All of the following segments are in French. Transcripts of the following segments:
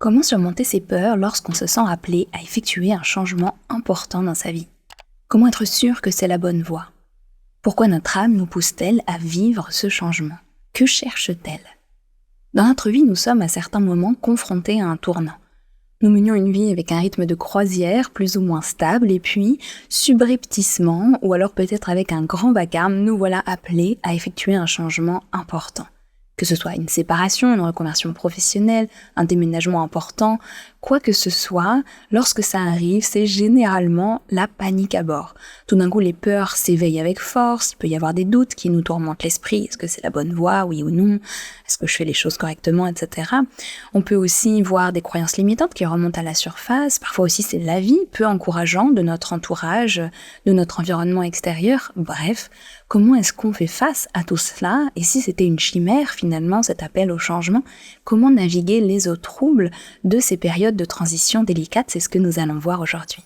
Comment surmonter ses peurs lorsqu'on se sent appelé à effectuer un changement important dans sa vie? Comment être sûr que c'est la bonne voie? Pourquoi notre âme nous pousse-t-elle à vivre ce changement? Que cherche-t-elle? Dans notre vie, nous sommes à certains moments confrontés à un tournant. Nous menions une vie avec un rythme de croisière plus ou moins stable et puis, subrepticement ou alors peut-être avec un grand vacarme, nous voilà appelés à effectuer un changement important. Que ce soit une séparation, une reconversion professionnelle, un déménagement important, quoi que ce soit, lorsque ça arrive, c'est généralement la panique à bord. Tout d'un coup, les peurs s'éveillent avec force, il peut y avoir des doutes qui nous tourmentent l'esprit. Est-ce que c'est la bonne voie, oui ou non? Est-ce que je fais les choses correctement, etc. On peut aussi voir des croyances limitantes qui remontent à la surface. Parfois aussi, c'est l'avis peu encourageant de notre entourage, de notre environnement extérieur. Bref, comment est-ce qu'on fait face à tout cela? Et si c'était une chimère, finalement, cet appel au changement, comment naviguer les eaux troubles de ces périodes de transition délicates? C'est ce que nous allons voir aujourd'hui.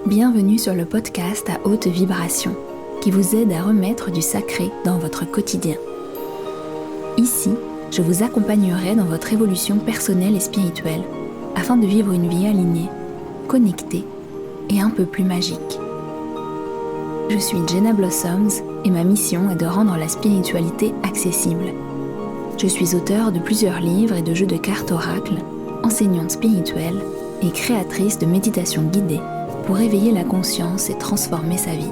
Bienvenue sur le podcast à haute vibration, qui vous aide à remettre du sacré dans votre quotidien. Ici, je vous accompagnerai dans votre évolution personnelle et spirituelle, afin de vivre une vie alignée, connectée et un peu plus magique. Je suis Jenna Blossoms et ma mission est de rendre la spiritualité accessible. Je suis auteure de plusieurs livres et de jeux de cartes oracles, enseignante spirituelle et créatrice de méditations guidées pour éveiller la conscience et transformer sa vie.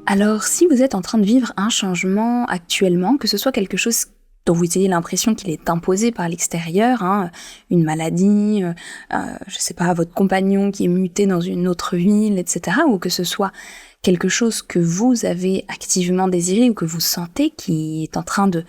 Alors, si vous êtes en train de vivre un changement actuellement, que ce soit quelque chose dont vous ayez l'impression qu'il est imposé par l'extérieur, une maladie, je sais pas, votre compagnon qui est muté dans une autre ville, etc., ou que ce soit quelque chose que vous avez activement désiré ou que vous sentez qui est en train de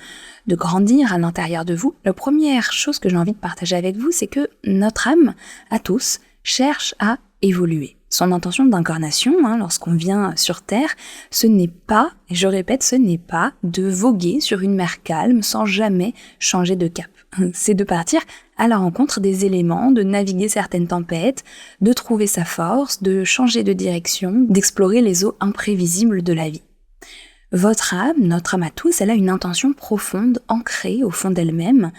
grandir à l'intérieur de vous, la première chose que j'ai envie de partager avec vous, c'est que notre âme, à tous, cherche à évoluer. Son intention d'incarnation, lorsqu'on vient sur Terre, ce n'est pas, et je répète, ce n'est pas de voguer sur une mer calme sans jamais changer de cap. C'est de partir à la rencontre des éléments, de naviguer certaines tempêtes, de trouver sa force, de changer de direction, d'explorer les eaux imprévisibles de la vie. Votre âme, notre âme à tous, elle a une intention profonde, ancrée au fond d'elle-même,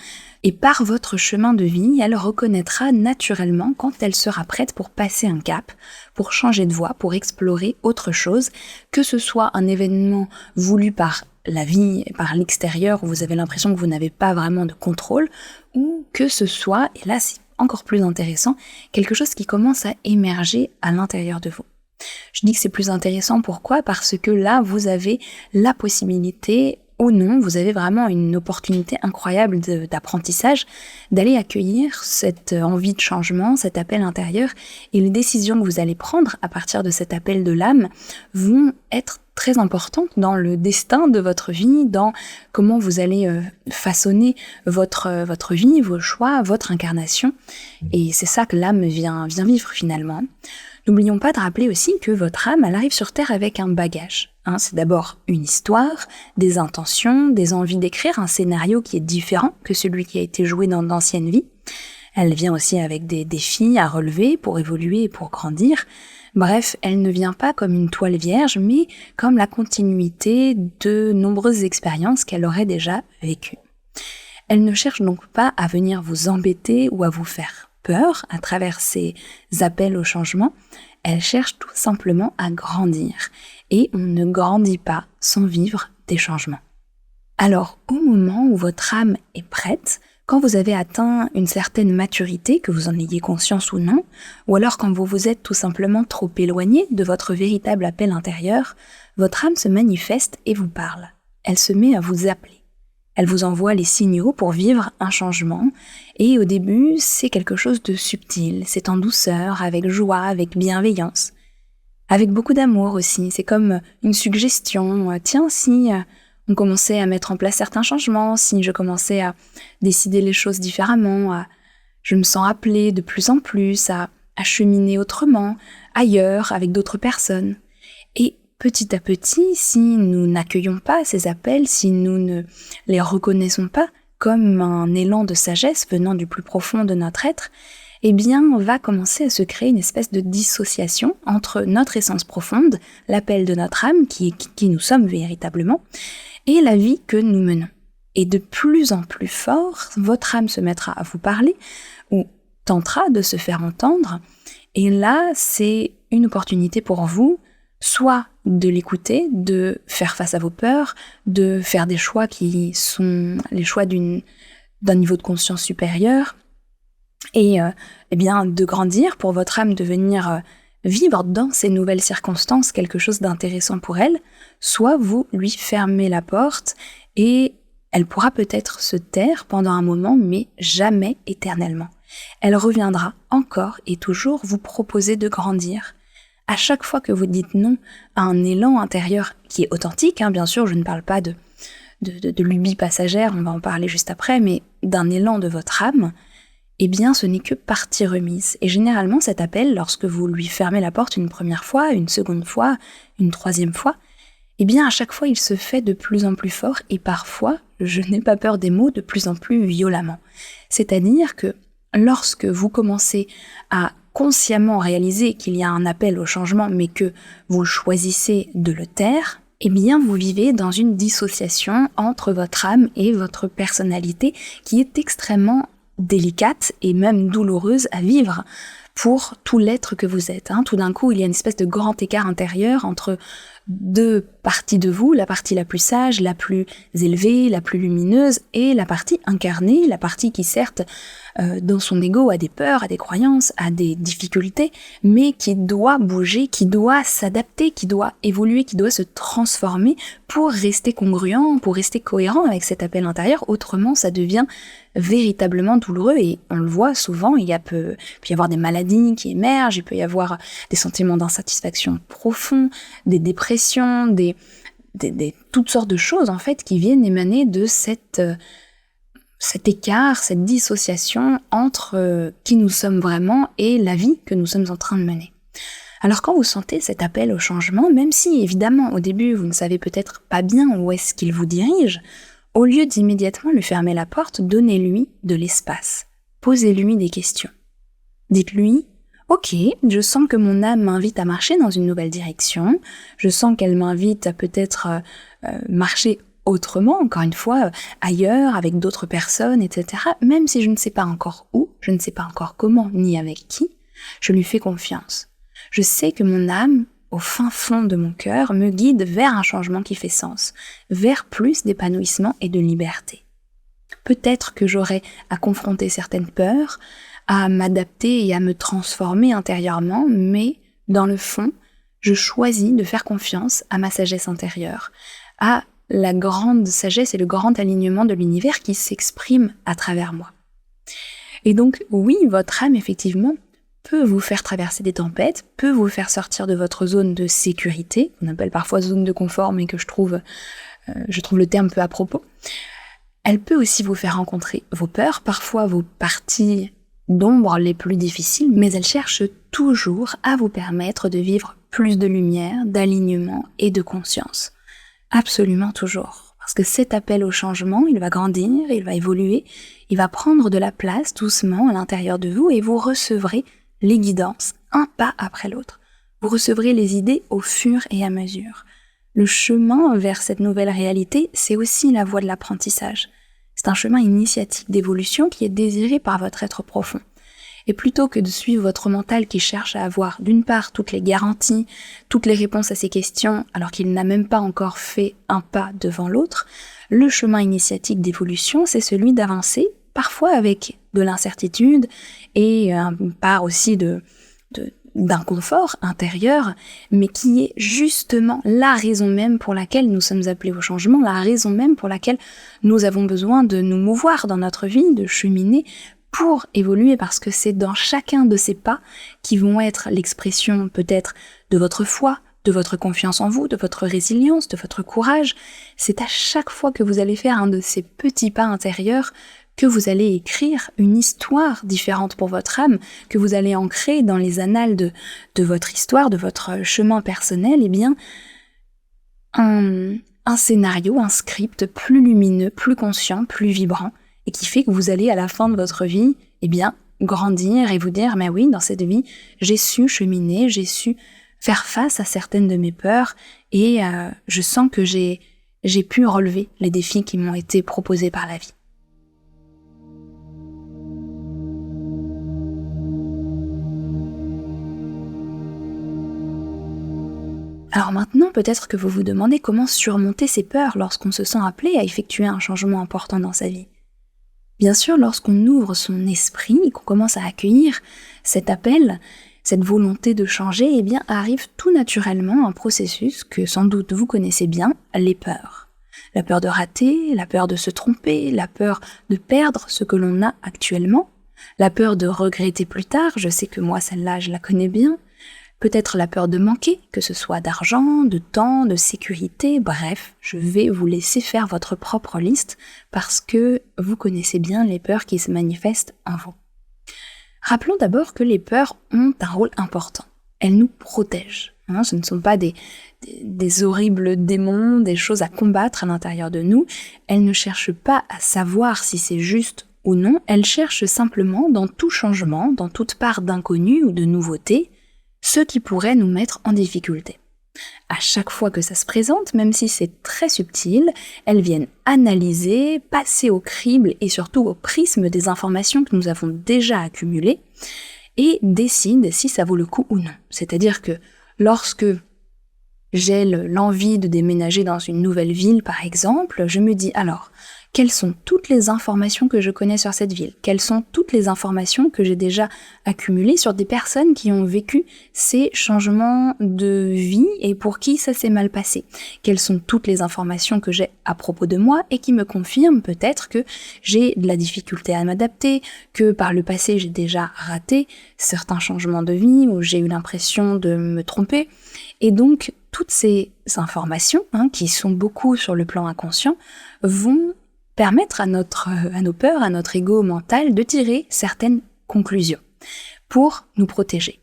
et par votre chemin de vie, elle reconnaîtra naturellement quand elle sera prête pour passer un cap, pour changer de voie, pour explorer autre chose, que ce soit un événement voulu par la vie, par l'extérieur, où vous avez l'impression que vous n'avez pas vraiment de contrôle, ou que ce soit, et là c'est encore plus intéressant, quelque chose qui commence à émerger à l'intérieur de vous. Je dis que c'est plus intéressant, pourquoi? Parce que là, vous avez la possibilité, ou non, vous avez vraiment une opportunité incroyable d'apprentissage, d'aller accueillir cette envie de changement, cet appel intérieur, et les décisions que vous allez prendre à partir de cet appel de l'âme vont être très importantes dans le destin de votre vie, dans comment vous allez façonner votre vie, vos choix, votre incarnation, et c'est ça que l'âme vient vivre finalement. N'oublions pas de rappeler aussi que votre âme, elle arrive sur Terre avec un bagage. C'est d'abord une histoire, des intentions, des envies d'écrire un scénario qui est différent que celui qui a été joué dans d'anciennes vies. Elle vient aussi avec des défis à relever pour évoluer et pour grandir. Bref, elle ne vient pas comme une toile vierge, mais comme la continuité de nombreuses expériences qu'elle aurait déjà vécues. Elle ne cherche donc pas à venir vous embêter ou à vous faire peur à travers ces appels au changement, elle cherche tout simplement à grandir. Et on ne grandit pas sans vivre des changements. Alors, au moment où votre âme est prête, quand vous avez atteint une certaine maturité, que vous en ayez conscience ou non, ou alors quand vous vous êtes tout simplement trop éloigné de votre véritable appel intérieur, votre âme se manifeste et vous parle. Elle se met à vous appeler. Elle vous envoie les signaux pour vivre un changement, et au début, c'est quelque chose de subtil, c'est en douceur, avec joie, avec bienveillance, avec beaucoup d'amour aussi. C'est comme une suggestion. Tiens, si on commençait à mettre en place certains changements, si je commençais à décider les choses différemment, je me sens appelée de plus en plus à cheminer autrement, ailleurs, avec d'autres personnes. Et petit à petit, si nous n'accueillons pas ces appels, si nous ne les reconnaissons pas comme un élan de sagesse venant du plus profond de notre être, eh bien, va commencer à se créer une espèce de dissociation entre notre essence profonde, l'appel de notre âme, qui nous sommes véritablement, et la vie que nous menons. Et de plus en plus fort, votre âme se mettra à vous parler, ou tentera de se faire entendre, et là, c'est une opportunité pour vous, soit de l'écouter, de faire face à vos peurs, de faire des choix qui sont les choix d'un niveau de conscience supérieur, et eh bien de grandir pour votre âme, de venir vivre dans ces nouvelles circonstances quelque chose d'intéressant pour elle, soit vous lui fermez la porte et elle pourra peut-être se taire pendant un moment, mais jamais éternellement. Elle reviendra encore et toujours vous proposer de grandir. À chaque fois que vous dites non à un élan intérieur qui est authentique, bien sûr, je ne parle pas de lubie passagère, on va en parler juste après, mais d'un élan de votre âme, eh bien ce n'est que partie remise. Et généralement cet appel, lorsque vous lui fermez la porte une première fois, une seconde fois, une troisième fois, eh bien à chaque fois il se fait de plus en plus fort et parfois, je n'ai pas peur des mots, de plus en plus violemment. C'est-à-dire que lorsque vous commencez à consciemment réaliser qu'il y a un appel au changement mais que vous choisissez de le taire, eh bien vous vivez dans une dissociation entre votre âme et votre personnalité qui est extrêmement délicate et même douloureuse à vivre pour tout l'être que vous êtes. Tout d'un coup, il y a une espèce de grand écart intérieur entre deux parties de vous, la partie la plus sage, la plus élevée, la plus lumineuse, et la partie incarnée, la partie qui certes, dans son ego, a des peurs, a des croyances, a des difficultés, mais qui doit bouger, qui doit s'adapter, qui doit évoluer, qui doit se transformer pour rester congruent, pour rester cohérent avec cet appel intérieur. Autrement, ça devient véritablement douloureux et on le voit souvent, il peut y avoir des maladies qui émergent, il peut y avoir des sentiments d'insatisfaction profonds, des dépressions, toutes sortes de choses en fait qui viennent émaner de cet écart, cette dissociation entre qui nous sommes vraiment et la vie que nous sommes en train de mener. Alors quand vous sentez cet appel au changement, même si évidemment au début vous ne savez peut-être pas bien où est-ce qu'il vous dirige, au lieu d'immédiatement lui fermer la porte, donnez-lui de l'espace. Posez-lui des questions. Dites-lui « Ok, je sens que mon âme m'invite à marcher dans une nouvelle direction, je sens qu'elle m'invite à peut-être marcher autrement, encore une fois, ailleurs, avec d'autres personnes, etc. Même si je ne sais pas encore où, je ne sais pas encore comment, ni avec qui, je lui fais confiance. Je sais que mon âme, au fin fond de mon cœur, me guide vers un changement qui fait sens, vers plus d'épanouissement et de liberté. Peut-être que j'aurai à confronter certaines peurs, à m'adapter et à me transformer intérieurement, mais dans le fond, je choisis de faire confiance à ma sagesse intérieure, à la grande sagesse et le grand alignement de l'univers qui s'exprime à travers moi. Et donc, oui, votre âme, effectivement, peut vous faire traverser des tempêtes, peut vous faire sortir de votre zone de sécurité, qu'on appelle parfois zone de confort, mais que je trouve le terme peu à propos. Elle peut aussi vous faire rencontrer vos peurs, parfois vos parties d'ombre les plus difficiles, mais elle cherche toujours à vous permettre de vivre plus de lumière, d'alignement et de conscience. Absolument toujours. Parce que cet appel au changement, il va grandir, il va évoluer, il va prendre de la place doucement à l'intérieur de vous et vous recevrez les guidances, un pas après l'autre. Vous recevrez les idées au fur et à mesure. Le chemin vers cette nouvelle réalité, c'est aussi la voie de l'apprentissage. C'est un chemin initiatique d'évolution qui est désiré par votre être profond. Et plutôt que de suivre votre mental qui cherche à avoir d'une part toutes les garanties, toutes les réponses à ses questions, alors qu'il n'a même pas encore fait un pas devant l'autre, le chemin initiatique d'évolution, c'est celui d'avancer, parfois avec de l'incertitude et une part aussi d'inconfort intérieur, mais qui est justement la raison même pour laquelle nous sommes appelés au changement, la raison même pour laquelle nous avons besoin de nous mouvoir dans notre vie, de cheminer pour évoluer, parce que c'est dans chacun de ces pas qui vont être l'expression peut-être de votre foi, de votre confiance en vous, de votre résilience, de votre courage. C'est à chaque fois que vous allez faire un de ces petits pas intérieurs que vous allez écrire une histoire différente pour votre âme, que vous allez ancrer dans les annales de votre histoire, de votre chemin personnel, eh bien, un scénario, un script plus lumineux, plus conscient, plus vibrant, et qui fait que vous allez, à la fin de votre vie, eh bien, grandir et vous dire, mais oui, dans cette vie, j'ai su cheminer, j'ai su faire face à certaines de mes peurs et je sens que j'ai pu relever les défis qui m'ont été proposés par la vie. Alors maintenant, peut-être que vous vous demandez comment surmonter ces peurs lorsqu'on se sent appelé à effectuer un changement important dans sa vie. Bien sûr, lorsqu'on ouvre son esprit et qu'on commence à accueillir cet appel, cette volonté de changer, eh bien arrive tout naturellement un processus que sans doute vous connaissez bien, les peurs. La peur de rater, la peur de se tromper, la peur de perdre ce que l'on a actuellement, la peur de regretter plus tard, je sais que moi celle-là je la connais bien, peut-être la peur de manquer, que ce soit d'argent, de temps, de sécurité, bref, je vais vous laisser faire votre propre liste parce que vous connaissez bien les peurs qui se manifestent en vous. Rappelons d'abord que les peurs ont un rôle important. Elles nous protègent. Ce ne sont pas des horribles démons, des choses à combattre à l'intérieur de nous. Elles ne cherchent pas à savoir si c'est juste ou non. Elles cherchent simplement, dans tout changement, dans toute part d'inconnu ou de nouveauté, ce qui pourrait nous mettre en difficulté. À chaque fois que ça se présente, même si c'est très subtil, elles viennent analyser, passer au crible et surtout au prisme des informations que nous avons déjà accumulées et décident si ça vaut le coup ou non. C'est-à-dire que lorsque j'ai l'envie de déménager dans une nouvelle ville, par exemple, je me dis alors, quelles sont toutes les informations que je connais sur cette ville? Quelles sont toutes les informations que j'ai déjà accumulées sur des personnes qui ont vécu ces changements de vie et pour qui ça s'est mal passé? Quelles sont toutes les informations que j'ai à propos de moi et qui me confirment peut-être que j'ai de la difficulté à m'adapter, que par le passé j'ai déjà raté certains changements de vie où j'ai eu l'impression de me tromper? Et donc, toutes ces informations, qui sont beaucoup sur le plan inconscient, vont permettre à nos peurs, à notre ego mental de tirer certaines conclusions pour nous protéger.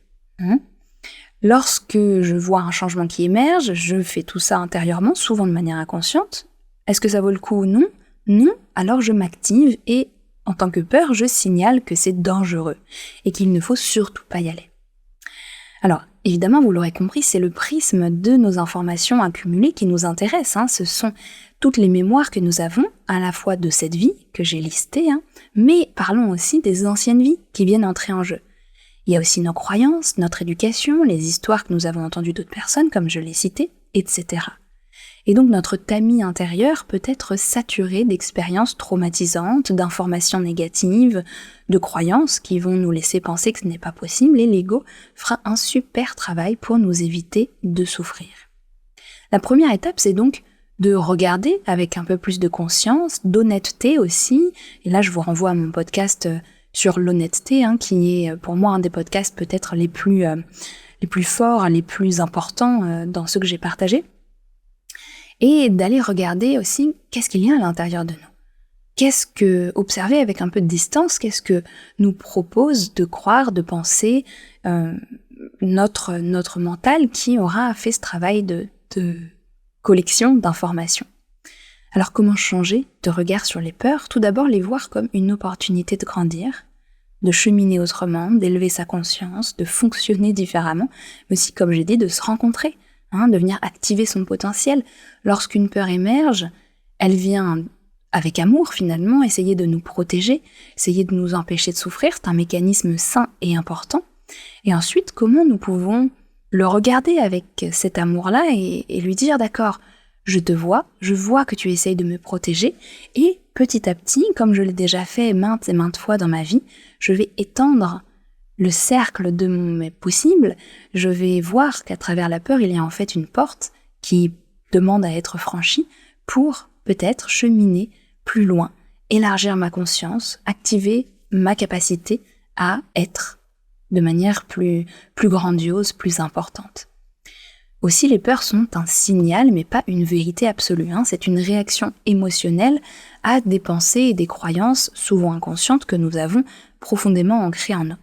Lorsque je vois un changement qui émerge, je fais tout ça intérieurement, souvent de manière inconsciente. Est-ce que ça vaut le coup ou non? Non, alors je m'active et en tant que peur, je signale que c'est dangereux et qu'il ne faut surtout pas y aller. Alors, évidemment, vous l'aurez compris, c'est le prisme de nos informations accumulées qui nous intéresse. Ce sont toutes les mémoires que nous avons, à la fois de cette vie que j'ai listée, mais parlons aussi des anciennes vies qui viennent entrer en jeu. Il y a aussi nos croyances, notre éducation, les histoires que nous avons entendues d'autres personnes, comme je l'ai cité, etc. Et donc notre tamis intérieur peut être saturé d'expériences traumatisantes, d'informations négatives, de croyances qui vont nous laisser penser que ce n'est pas possible et l'ego fera un super travail pour nous éviter de souffrir. La première étape, c'est donc de regarder avec un peu plus de conscience, d'honnêteté aussi, et là je vous renvoie à mon podcast sur l'honnêteté, qui est pour moi un des podcasts peut-être les plus forts, les plus importants dans ceux que j'ai partagés. Et d'aller regarder aussi qu'est-ce qu'il y a à l'intérieur de nous. Observer avec un peu de distance, qu'est-ce que nous propose de croire, de penser notre mental qui aura fait ce travail de collection d'informations. Alors comment changer de regard sur les peurs? Tout d'abord les voir comme une opportunité de grandir, de cheminer autrement, d'élever sa conscience, de fonctionner différemment, mais aussi comme j'ai dit, de se rencontrer. De venir activer son potentiel. Lorsqu'une peur émerge, elle vient avec amour finalement, essayer de nous protéger, essayer de nous empêcher de souffrir, c'est un mécanisme sain et important. Et ensuite, comment nous pouvons le regarder avec cet amour-là et lui dire d'accord, je te vois, je vois que tu essayes de me protéger et petit à petit, comme je l'ai déjà fait maintes et maintes fois dans ma vie, je vais étendre le cercle de mes possibles, je vais voir qu'à travers la peur, il y a en fait une porte qui demande à être franchie pour peut-être cheminer plus loin, élargir ma conscience, activer ma capacité à être de manière plus grandiose, plus importante. Aussi, les peurs sont un signal, mais pas une vérité absolue. C'est une réaction émotionnelle à des pensées et des croyances souvent inconscientes que nous avons profondément ancrées en nous.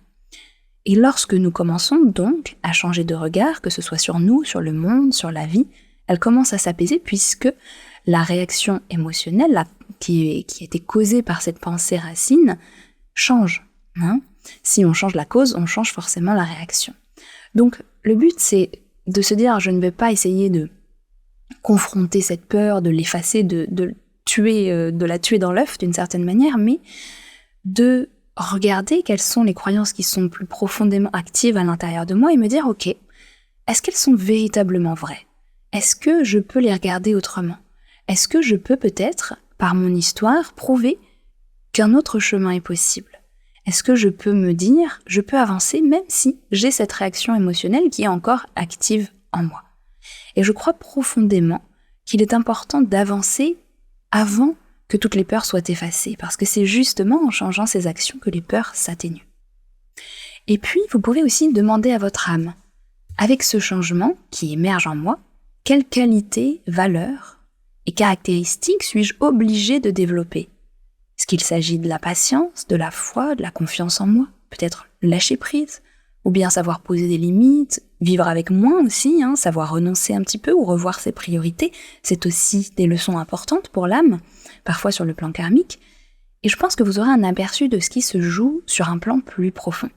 Et lorsque nous commençons donc à changer de regard, que ce soit sur nous, sur le monde, sur la vie, elle commence à s'apaiser puisque la réaction émotionnelle qui a été causée par cette pensée racine change. Si on change la cause, on change forcément la réaction. Donc le but, c'est de se dire, je ne vais pas essayer de confronter cette peur, de l'effacer, de la tuer dans l'œuf d'une certaine manière, mais de regarder quelles sont les croyances qui sont plus profondément actives à l'intérieur de moi et me dire, ok, est-ce qu'elles sont véritablement vraies? Est-ce que je peux les regarder autrement? Est-ce que je peux peut-être, par mon histoire, prouver qu'un autre chemin est possible? Est-ce que je peux me dire, je peux avancer même si j'ai cette réaction émotionnelle qui est encore active en moi? Et je crois profondément qu'il est important d'avancer avant que toutes les peurs soient effacées, parce que c'est justement en changeant ces actions que les peurs s'atténuent. Et puis, vous pouvez aussi demander à votre âme, avec ce changement qui émerge en moi, quelles qualités, valeurs et caractéristiques suis-je obligé de développer? Est-ce qu'il s'agit de la patience, de la foi, de la confiance en moi, peut-être lâcher prise, ou bien savoir poser des limites, vivre avec moins aussi, savoir renoncer un petit peu ou revoir ses priorités, c'est aussi des leçons importantes pour l'âme, parfois sur le plan karmique, et je pense que vous aurez un aperçu de ce qui se joue sur un plan plus profond.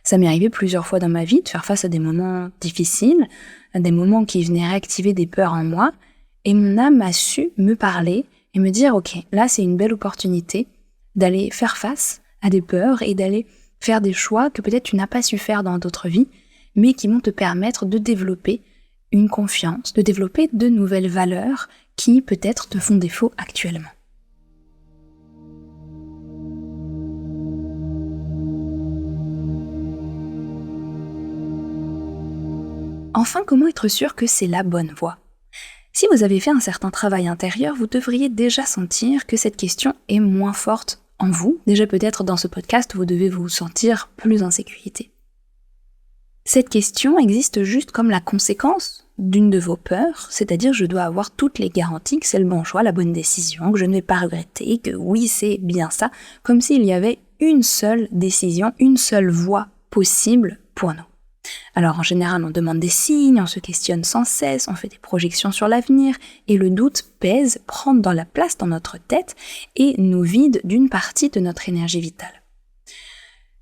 Ça m'est arrivé plusieurs fois dans ma vie de faire face à des moments difficiles, à des moments qui venaient réactiver des peurs en moi, et mon âme a su me parler et me dire, ok, là c'est une belle opportunité d'aller faire face à des peurs et d'aller faire des choix que peut-être tu n'as pas su faire dans d'autres vies, mais qui vont te permettre de développer une confiance, de développer de nouvelles valeurs qui peut-être te font défaut actuellement. Enfin, comment être sûr que c'est la bonne voie? Si vous avez fait un certain travail intérieur, vous devriez déjà sentir que cette question est moins forte en vous. Déjà peut-être dans ce podcast, vous devez vous sentir plus en sécurité. Cette question existe juste comme la conséquence d'une de vos peurs, c'est-à-dire je dois avoir toutes les garanties que c'est le bon choix, la bonne décision, que je ne vais pas regretter, que oui c'est bien ça, comme s'il y avait une seule décision, une seule voie possible pour nous. Alors en général on demande des signes, on se questionne sans cesse, on fait des projections sur l'avenir et le doute pèse, prend dans la place dans notre tête et nous vide d'une partie de notre énergie vitale.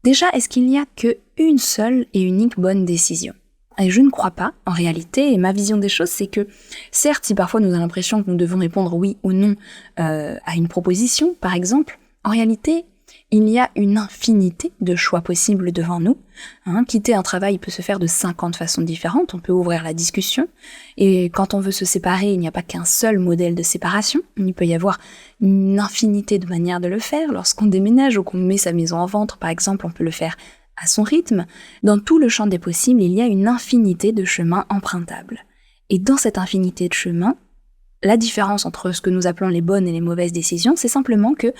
Déjà, est-ce qu'il n'y a qu'une seule et unique bonne décision? Et je ne crois pas, en réalité, et ma vision des choses, c'est que, certes, si parfois nous avons l'impression que nous devons répondre oui ou non à une proposition, par exemple, en réalité, il y a une infinité de choix possibles devant nous. Quitter un travail peut se faire de 50 façons différentes, on peut ouvrir la discussion, et quand on veut se séparer, il n'y a pas qu'un seul modèle de séparation, il peut y avoir une infinité de manières de le faire. Lorsqu'on déménage ou qu'on met sa maison en vente, par exemple, on peut le faire à son rythme. Dans tout le champ des possibles, il y a une infinité de chemins empruntables. Et dans cette infinité de chemins, la différence entre ce que nous appelons les bonnes et les mauvaises décisions, c'est simplement que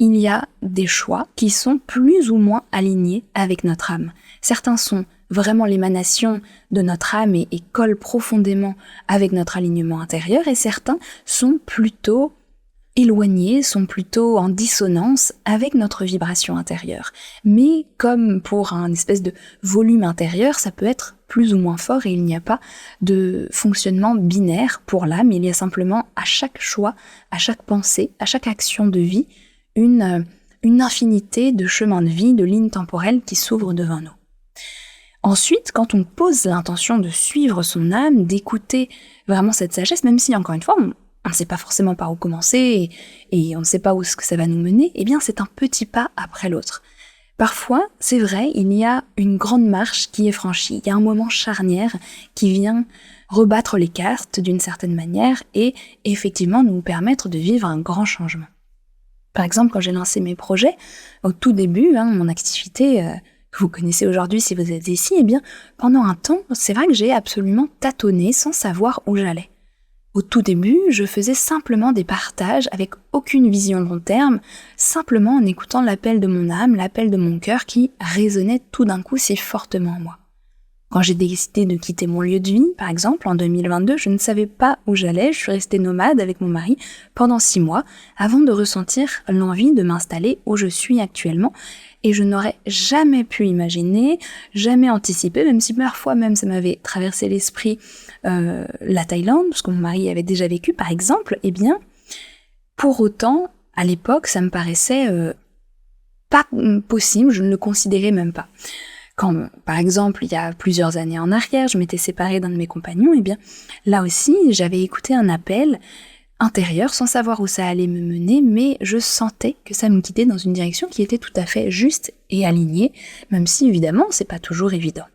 il y a des choix qui sont plus ou moins alignés avec notre âme. Certains sont vraiment l'émanation de notre âme et collent profondément avec notre alignement intérieur, et certains sont plutôt éloignés, sont plutôt en dissonance avec notre vibration intérieure. Mais comme pour un espèce de volume intérieur, ça peut être plus ou moins fort et il n'y a pas de fonctionnement binaire pour l'âme, il y a simplement à chaque choix, à chaque pensée, à chaque action de vie, une infinité de chemins de vie, de lignes temporelles qui s'ouvrent devant nous. Ensuite, quand on pose l'intention de suivre son âme, d'écouter vraiment cette sagesse, même si, encore une fois, on ne sait pas forcément par où commencer et on ne sait pas où est-ce que ça va nous mener, eh bien c'est un petit pas après l'autre. Parfois, c'est vrai, il y a une grande marche qui est franchie, il y a un moment charnière qui vient rebattre les cartes d'une certaine manière et effectivement nous permettre de vivre un grand changement. Par exemple, quand j'ai lancé mes projets, au tout début, mon activité que vous connaissez aujourd'hui si vous êtes ici, eh bien, pendant un temps, c'est vrai que j'ai absolument tâtonné sans savoir où j'allais. Au tout début, je faisais simplement des partages avec aucune vision long terme, simplement en écoutant l'appel de mon âme, l'appel de mon cœur qui résonnait tout d'un coup si fortement en moi. Quand j'ai décidé de quitter mon lieu de vie, par exemple, en 2022, je ne savais pas où j'allais, je suis restée nomade avec mon mari pendant 6 mois avant de ressentir l'envie de m'installer où je suis actuellement. Et je n'aurais jamais pu imaginer, jamais anticiper, même si parfois même ça m'avait traversé l'esprit la Thaïlande, parce que mon mari avait déjà vécu par exemple, eh bien, pour autant, à l'époque, ça me paraissait pas possible, je ne le considérais même pas. Quand, par exemple, il y a plusieurs années en arrière, je m'étais séparée d'un de mes compagnons, et bien là aussi, j'avais écouté un appel intérieur sans savoir où ça allait me mener, mais je sentais que ça me guidait dans une direction qui était tout à fait juste et alignée, même si évidemment, c'est pas toujours évident.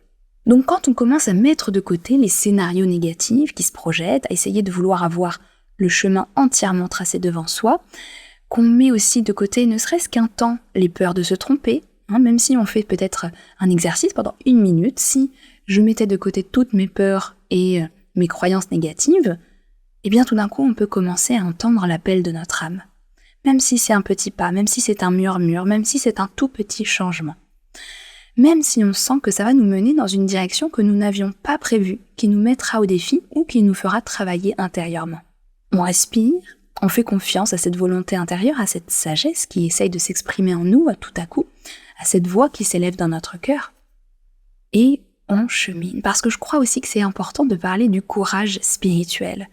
Donc quand on commence à mettre de côté les scénarios négatifs qui se projettent, à essayer de vouloir avoir le chemin entièrement tracé devant soi, qu'on met aussi de côté ne serait-ce qu'un temps les peurs de se tromper, même si on fait peut-être un exercice pendant 1 minute, si je mettais de côté toutes mes peurs et mes croyances négatives, eh bien tout d'un coup on peut commencer à entendre l'appel de notre âme. Même si c'est un petit pas, même si c'est un murmure, même si c'est un tout petit changement. Même si on sent que ça va nous mener dans une direction que nous n'avions pas prévue, qui nous mettra au défi ou qui nous fera travailler intérieurement. On respire, on fait confiance à cette volonté intérieure, à cette sagesse qui essaye de s'exprimer en nous tout à coup, à cette voix qui s'élève dans notre cœur. Et on chemine, parce que je crois aussi que c'est important de parler du courage spirituel.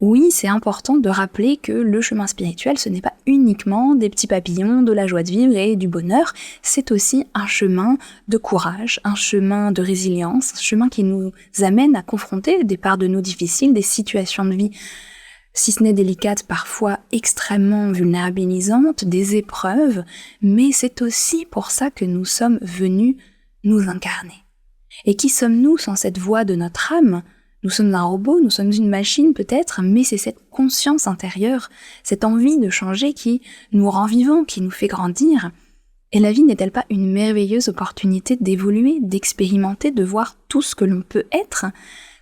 Oui, c'est important de rappeler que le chemin spirituel, ce n'est pas uniquement des petits papillons, de la joie de vivre et du bonheur, c'est aussi un chemin de courage, un chemin de résilience, un chemin qui nous amène à confronter des parts de nous difficiles, des situations de vie, si ce n'est délicates, parfois extrêmement vulnérabilisantes, des épreuves, mais c'est aussi pour ça que nous sommes venus nous incarner. Et qui sommes-nous sans cette voix de notre âme ? Nous sommes un robot, nous sommes une machine peut-être, mais c'est cette conscience intérieure, cette envie de changer qui nous rend vivants, qui nous fait grandir. Et la vie n'est-elle pas une merveilleuse opportunité d'évoluer, d'expérimenter, de voir tout ce que l'on peut être ?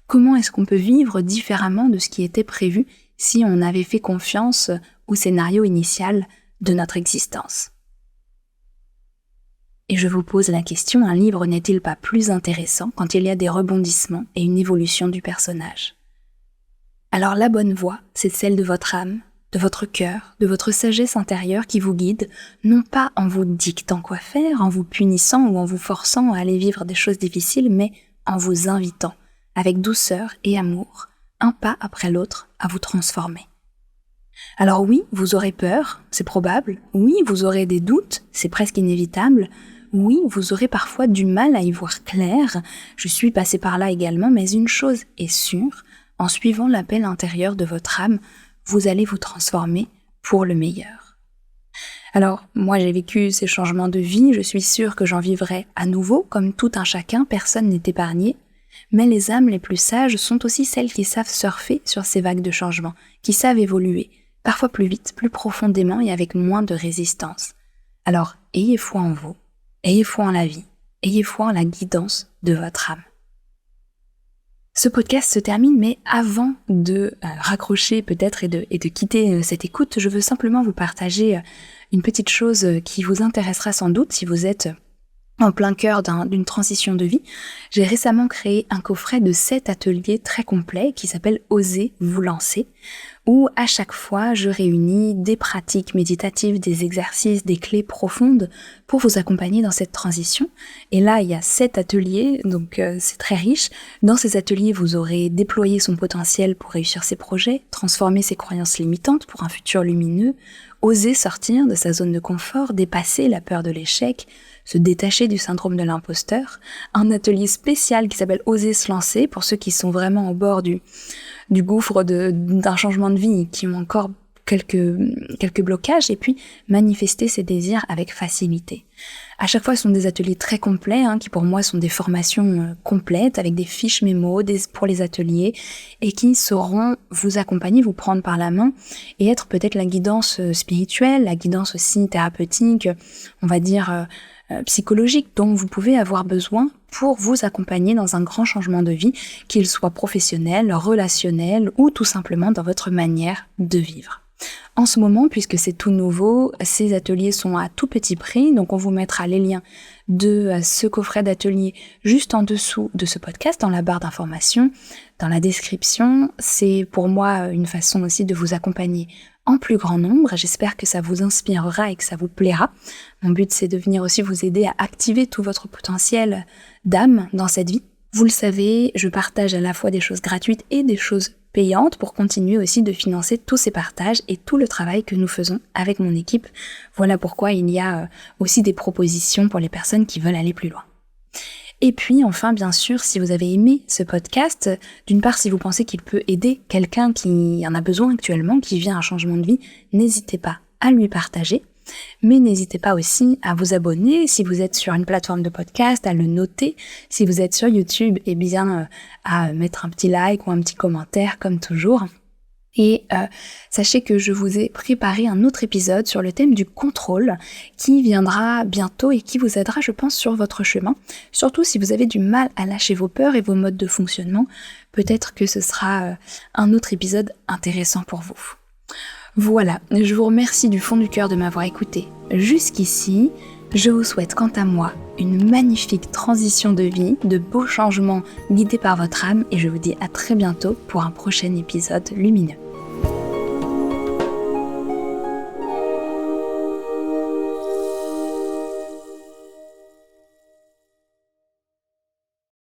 Comment est-ce qu'on peut vivre différemment de ce qui était prévu si on avait fait confiance au scénario initial de notre existence ? Et je vous pose la question, un livre n'est-il pas plus intéressant quand il y a des rebondissements et une évolution du personnage ? Alors la bonne voie, c'est celle de votre âme, de votre cœur, de votre sagesse intérieure qui vous guide, non pas en vous dictant quoi faire, en vous punissant ou en vous forçant à aller vivre des choses difficiles, mais en vous invitant, avec douceur et amour, un pas après l'autre, à vous transformer. Alors oui, vous aurez peur, c'est probable, oui, vous aurez des doutes, c'est presque inévitable, oui, vous aurez parfois du mal à y voir clair, je suis passée par là également, mais une chose est sûre, en suivant l'appel intérieur de votre âme, vous allez vous transformer pour le meilleur. Alors, moi j'ai vécu ces changements de vie, je suis sûre que j'en vivrai à nouveau, comme tout un chacun, personne n'est épargné, mais les âmes les plus sages sont aussi celles qui savent surfer sur ces vagues de changement, qui savent évoluer, parfois plus vite, plus profondément et avec moins de résistance. Alors, ayez foi en vous. Ayez foi en la vie, ayez foi en la guidance de votre âme. Ce podcast se termine, mais avant de raccrocher peut-être et de quitter cette écoute, je veux simplement vous partager une petite chose qui vous intéressera sans doute si vous êtes en plein cœur d'une transition de vie. J'ai récemment créé un coffret de 7 ateliers très complets qui s'appelle « Osez vous lancer », où à chaque fois je réunis des pratiques méditatives, des exercices, des clés profondes pour vous accompagner dans cette transition. Et là, il y a 7 ateliers, donc c'est très riche. Dans ces ateliers, vous aurez déployé son potentiel pour réussir ses projets, transformer ses croyances limitantes pour un futur lumineux, oser sortir de sa zone de confort, dépasser la peur de l'échec, se détacher du syndrome de l'imposteur, un atelier spécial qui s'appelle « Oser se lancer » pour ceux qui sont vraiment au bord du gouffre d'un changement de vie, qui ont encore quelques blocages, et puis manifester ses désirs avec facilité. À chaque fois, ce sont des ateliers très complets, qui pour moi sont des formations complètes, avec des fiches mémo pour les ateliers, et qui sauront vous accompagner, vous prendre par la main, et être peut-être la guidance spirituelle, la guidance aussi thérapeutique, on va dire psychologique, dont vous pouvez avoir besoin pour vous accompagner dans un grand changement de vie, qu'il soit professionnel, relationnel ou tout simplement dans votre manière de vivre. En ce moment, puisque c'est tout nouveau, ces ateliers sont à tout petit prix, donc on vous mettra les liens de ce coffret d'atelier juste en dessous de ce podcast, dans la barre d'information, dans la description. C'est pour moi une façon aussi de vous accompagner en plus grand nombre. J'espère que ça vous inspirera et que ça vous plaira. Mon but, c'est de venir aussi vous aider à activer tout votre potentiel d'âme dans cette vie. Vous le savez, je partage à la fois des choses gratuites et des choses payante pour continuer aussi de financer tous ces partages et tout le travail que nous faisons avec mon équipe. Voilà pourquoi il y a aussi des propositions pour les personnes qui veulent aller plus loin. Et puis enfin, bien sûr, si vous avez aimé ce podcast, d'une part, si vous pensez qu'il peut aider quelqu'un qui en a besoin actuellement, qui vit un changement de vie, n'hésitez pas à lui partager. Mais n'hésitez pas aussi à vous abonner si vous êtes sur une plateforme de podcast, à le noter. Si vous êtes sur YouTube, eh bien, à mettre un petit like ou un petit commentaire comme toujours. Et sachez que je vous ai préparé un autre épisode sur le thème du contrôle qui viendra bientôt et qui vous aidera, je pense, sur votre chemin. Surtout si vous avez du mal à lâcher vos peurs et vos modes de fonctionnement, peut-être que ce sera un autre épisode intéressant pour vous. Voilà, je vous remercie du fond du cœur de m'avoir écouté jusqu'ici. Je vous souhaite quant à moi une magnifique transition de vie, de beaux changements guidés par votre âme et je vous dis à très bientôt pour un prochain épisode lumineux.